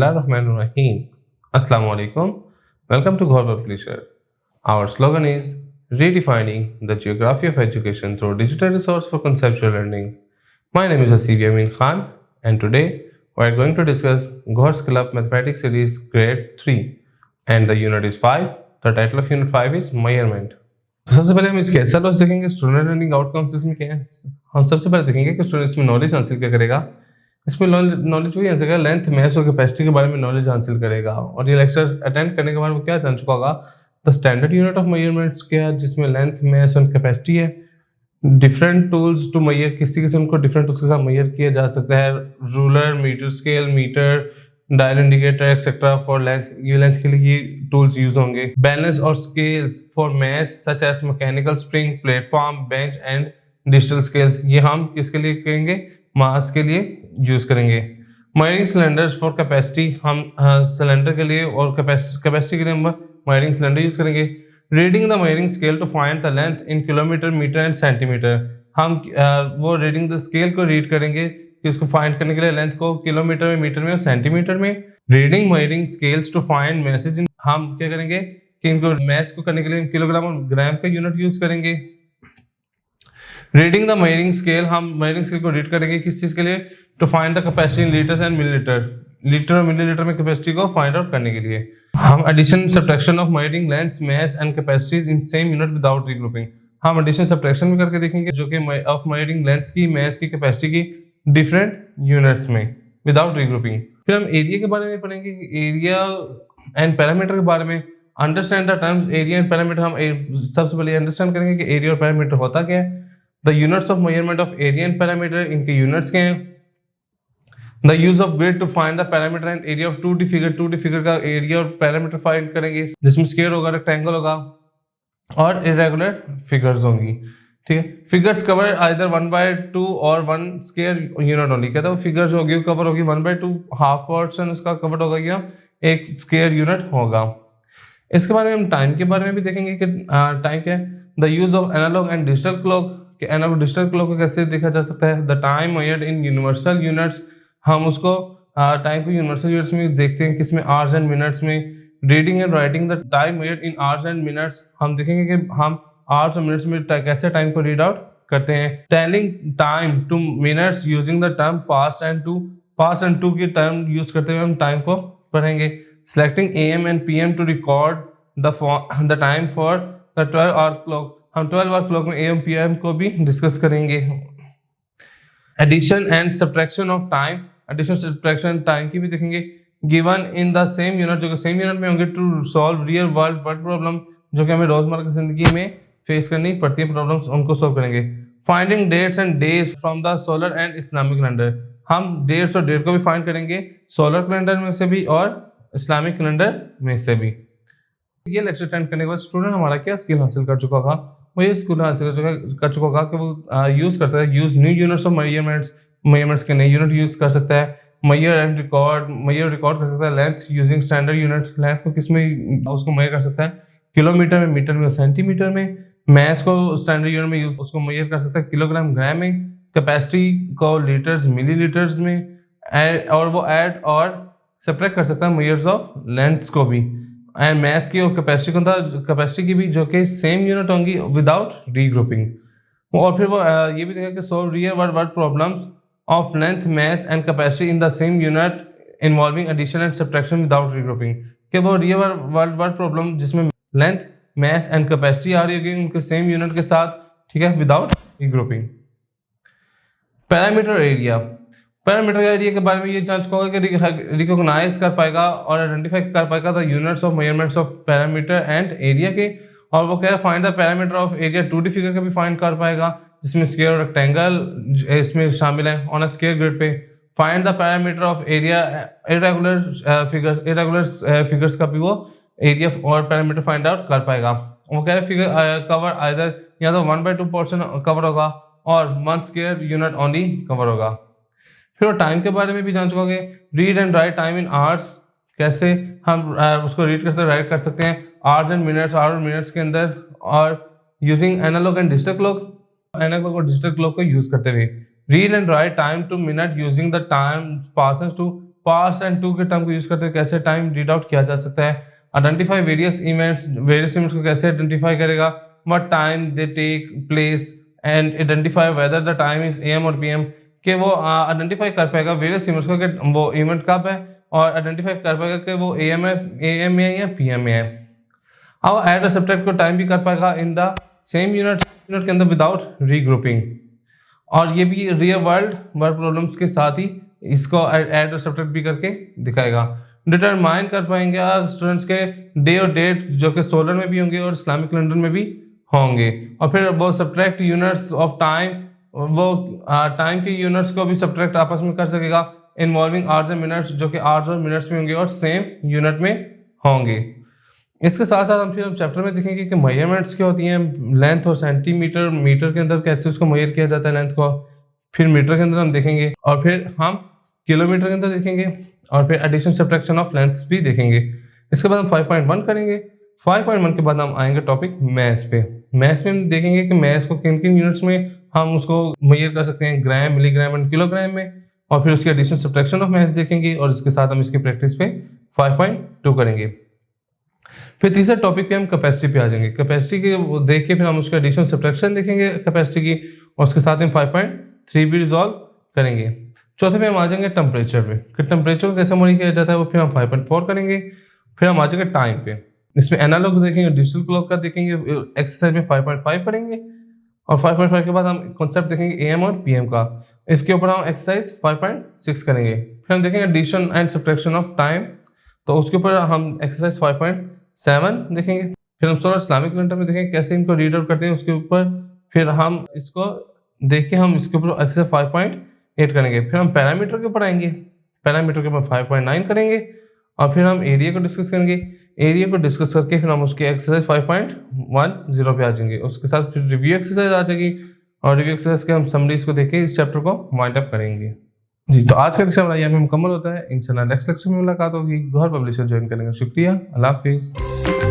Bismillahirrahmanirrahim. Assalamu alaikum. Welcome to Ghor Publisher. Our slogan is redefining the geography of education through digital resource for conceptual learning. My name is Hasib Yamin Khan, and today we are going to discuss Ghor Skill Up Mathematics Series Grade 3, and the unit is 5. The title of unit 5 is Measurement. तो सबसे पहले हम इसके SLOs देखेंगे, student learning outcomes इसमें क्या है। हम सबसे पहले देखेंगे कि स्टूडेंट इसमें नॉलेज हासिल क्या करेगा। इसमें नॉलेज वही हासिल करेगा, लेंथ, मैथ्स और कैपेसिटी के बारे में नॉलेज हासिल करेगा। और ये लेक्चर अटेंड करने के बाद वो क्या जान चुका होगा, the standard unit of measurements क्या है, जिसमें लेंथ, मैथ्स और कैपेसिटी है। डिफरेंट टूल्स टू मेजर, किसी किसी उनको डिफरेंट टूल्स के साथ मेजर किया जा सकता है। Ruler, metre scale, metre, dial indicator etcetera for length, ये लेंथ के लिए ये टूल्स यूज होंगे। बैलेंस और scales for maths such as mechanical spring, platform, bench and digital scales, ये हम किसके लिए करेंगे, मास के लिए यूज करेंगे। मेजरिंग सिलेंडर्स फॉर कैपेसिटी, हम सिलेंडर के लिए और कैपेसिटी के लिए हम मेजरिंग सिलेंडर यूज करेंगे। Reading the measuring scale to find the length in kilometre, metre and centimetre, हम वो रीडिंग द स्केल को रीड करेंगे कि इसको फाइंड करने के लिए लेंथ को किलोमीटर में, मीटर में और सेंटीमीटर में। Reading measuring scales to find message in, हम क्या करेंगे कि इनको मैथ को करने के लिए किलोग्राम और ग्राम का यूनिट यूज करेंगे। रीडिंग द मेजरिंग स्केल, हम मेजरिंग स्केल को रीड करेंगे किस चीज के लिए, to find the capacity in litres and millilitre, litre और मिलीलीटर में कैपेसिटी को फाइंड आउट करने के लिए। हम addition subtraction of measuring length, maths and capacities in same unit without regrouping, हम एडिशन सब्ट्रैक्शन भी करके देखेंगे जो कि ऑफ मेजरिंग लेंथ की, मैथ्स की, कैपेसिटी की डिफरेंट यूनिट्स में विदाउट रीग्रुपिंग। फिर हम एरिया के बारे में पढ़ेंगे, एरिया एंड पैरामीटर के बारे में। Understand the terms area and parameter, हम सबसे पहले अंडरस्टैंड करेंगे कि एरिया और पैरामीटर होता क्या है। The units of measurement of area and parameter, इनके यूनिट्स क्या हैं। The use of grid to find the parameter and area of 2D figure, 2D figure का एरिया और पैरामीटर फाइंड करेंगे, जिसमें स्क्वायर होगा, रेक्टेंगल होगा और इरेगुलर फिगर्स होंगी। ठीक है, फिगर्स कवर आइदर 1/2 और 1 स्क्वायर यूनिट ओनली, कहते हैं फिगर्स होगी कवर होगी 1/2, हाफ पोर्शन उसका कवर होगा या 1 स्क्वायर यूनिट होगा। इसके बारे में हम टाइम के बारे में भी देखेंगे कि टाइम क्या है। The use of analogue and digital clock, कि एनालॉग डिजिटल क्लॉक को कैसे देखा जा सकता है। The time measured in universal units, हम उसको टाइम को यूनिवर्सल यूनिट्स में देखते हैं, किसमें, आवर्स एंड मिनट्स में। Reading and writing the time measured in hours and minutes, हम देखेंगे कि हम आवर्स और मिनट्स में कैसे टाइम को रीड आउट करते हैं। Telling time to minutes using the term past and to की टर्म यूज करते हुए हम टाइम को पढ़ेंगे। Selecting AM and PM to record the time for the 12 hour clock, हम 12 आवर क्लॉक में AM PM को भी डिस्कस करेंगे। Addition and subtraction of time, addition subtraction time की भी देखेंगे। Given in the same unit, जो कि सेम यूनिट में होंगे, to solve real world problem, जो कि हमें रोजमर्रा की जिंदगी में फेस करनी पड़ती है प्रॉब्लम्स, उनको सॉल्व करेंगे। Finding dates and days from the solar and Islamic calendar, हम डेट्स और डेट को भी फाइंड करेंगे सोलर कैलेंडर में से भी और इस्लामिक कैलेंडर में से भी। ये लेक्चर अटेंड करने के बाद स्टूडेंट हमारा क्या स्किल हासिल कर चुका होगा, वो ये स्किल हासिल कर चुका होगा कि वो यूज करता है, use new units of measurements के नए यूनिट यूज कर सकता है। मेजर रिकॉर्ड कर सकता है। Length using standard units, length को किस में उसको मेजर कर सकता है, किलोमीटर में, मीटर में, सेंटीमीटर में। मैथ्स को स्टैंडर्ड यूनिट में यूज उसको मेजर कर सकता है, किलोग्राम, ग्राम में। कैपेसिटी को लीटर्स, मिलीलीटर्स में। और वो ऐड और सेपरेट कर सकता है मेजर्स ऑफ लेंथ्स को भी। एंड मैथ्स की और कैपेसिटी की भी, जो कि सेम यूनिट होंगी विदाउट रीग्रुपिंग। और फिर वो ये भी देखा कि solve real world problems of length, maths and capacity in the same unit involving addition and subtraction without regrouping, कि वो रियल वर्ल्ड प्रॉब्लम जिसमें लेंथ, मैथ्स एंड कैपेसिटी आ रही होगी उनके सेम यूनिट के साथ, ठीक है, without regrouping. Parameter area, parameter area के बारे में ये जांच होगा कि रिकॉग्नाइज कर पाएगा और आइडेंटिफाई कर पाएगा the units of measurements of parameter and area के। और वो कह रहा है find the parameter of area, 2D figure का भी फाइंड कर पाएगा, जिसमें स्क्वायर और रेक्टेंगल इसमें शामिल है ऑन अ स्क्वायर ग्रिड पे। Find the parameter of area, irregular figures का भी वो एरिया और पैरामीटर फाइंड आउट कर पाएगा। वो कह रहे हैं फिगर कवर आइदर या तो 1/2 पोर्शन कवर होगा और 1 स्क्वायर यूनिट ओनली कवर होगा। फिर टाइम के बारे में भी जान चुकोगे। Read and write time in hours, कैसे हम उसको रीड कर सकते हैं, राइट कर सकते हैं आवर्स एंड मिनट्स के अंदर। और using analogue and digital clock, analogue और डिजिटल क्लॉक को यूज करते हुए। Read and write time to minute using the time passes to past and to के टर्म को यूज करते हुए कैसे टाइम रीड आउट किया जा सकता है, आइडेंटिफाई वेरियस इवेंट्स को कैसे आइडेंटिफाई करेगा, what time they take place and identify whether the time is AM और पीएम, कि वो आइडेंटिफाई कर पाएगा वेरियस इवेंट्स को कि वो इवेंट कब है, और आइडेंटिफाई कर पाएगा कि वो एएम है या पीएम में है। अब ऐड और सब्ट्रैक्ट को टाइम भी कर पाएगा इन द सेम यूनिट के अंदर विदाउट रीग्रुपिंग, और ये भी रियल वर्ल्ड प्रॉब्लम्स के साथ ही इसको ऐड और सब्ट्रैक्ट भी करके दिखाएगा। डिटरमाइन कर पाएंगे स्टूडेंट्स के डे और डेट जो कि सोलर में भी होंगे और इस्लामिक कैलेंडर में भी होंगे, और फिर वो सब्ट्रैक्ट यूनिट्स ऑफ टाइम, वो टाइम के यूनिट्स को भी सब्ट्रैक्ट आपस में कर सकेगा इन्वॉल्विंग आवर्स एंड मिनट्स, जो कि आवर्स और मिनट्स में होंगे और सेम यूनिट में होंगे। इसके साथ साथ हम फिर चैप्टर में देखेंगे कि मेजरमेंट्स क्या होती हैं, लेंथ और सेंटीमीटर, मीटर के अंदर कैसे उसको मेजर किया जाता है लेंथ को, फिर मीटर के अंदर हम देखेंगे, और फिर हम किलोमीटर के अंदर देखेंगे, और फिर एडिशन सब्ट्रैक्शन ऑफ लेंथ्स भी देखेंगे। इसके बाद हम 5.1 करेंगे। 5.1 के बाद हम आएंगे टॉपिक मैथ्स पे। मैथ्स में हम देखेंगे कि मैथ्स को किन किन यूनिट्स में हम उसको मेजर कर सकते हैं, ग्राम, मिलीग्राम एंड किलोग्राम में, और फिर उसकी एडिशन सब्ट्रैक्शन ऑफ मैथ्स देखेंगे, और इसके साथ हम इसकी प्रैक्टिस पे 5.2 करेंगे। फिर तीसरे टॉपिक पे हम कैपेसिटी पे आ जाएंगे। कैपेसिटी के देख के फिर हम उसका एडिशन सब्ट्रैक्शन देखेंगे कैपेसिटी की, और उसके साथ हम 5.3 भी रिजॉल्व करेंगे। चौथे पे हम आ जाएंगे टेम्परेचर पे, कि टेम्परेचर को कैसे मॉनिटर किया जाता है, वो फिर हम 5.4 करेंगे। फिर हम आ जाएंगे टाइम पे, इसमें एनालॉग देखेंगे, डिजिटल क्लॉक का देखेंगे, एक्सरसाइज में 5.5 पढ़ेंगे, और 5.5 के बाद हम कॉन्सेप्ट देखेंगे एएम और पीएम का। इसके ऊपर हम एक्सरसाइज 5.6 करेंगे। फिर हम देखेंगे addition and subtraction of time, तो उसके ऊपर हम एक्सरसाइज 5.7 देखेंगे। फिर हम सोलर इस्लामिक कैलेंडर में देखेंगे कैसे इनको रीड आउट करते हैं उसके ऊपर। फिर हम इसको देख के हम इसके ऊपर एक्सरसाइज 5.8 करेंगे। फिर हम पैरामीटर के ऊपर आएंगे, पैरामीटर के ऊपर 5.9 करेंगे, और फिर हम एरिया को डिस्कस करेंगे। एरिया को डिस्कस करके फिर हम उसके एक्सरसाइज 5.10 पे आ जाएंगे। उसके साथ फिर रिव्यू एक्सरसाइज आ जाएगी, और रिव्यू एक्सरसाइज के हम समरीज को देख के इस चैप्टर को वाइंड अप करेंगे। जी, तो आज का लेक्चर हमारा यहाँ पे मुकम्मल होता है। इंशाल्लाह नेक्स्ट लेक्चर में मुलाकात होगी। गौहर पब्लिशर ज्वाइन करेंगे। शुक्रिया, अल्लाह हाफिज़।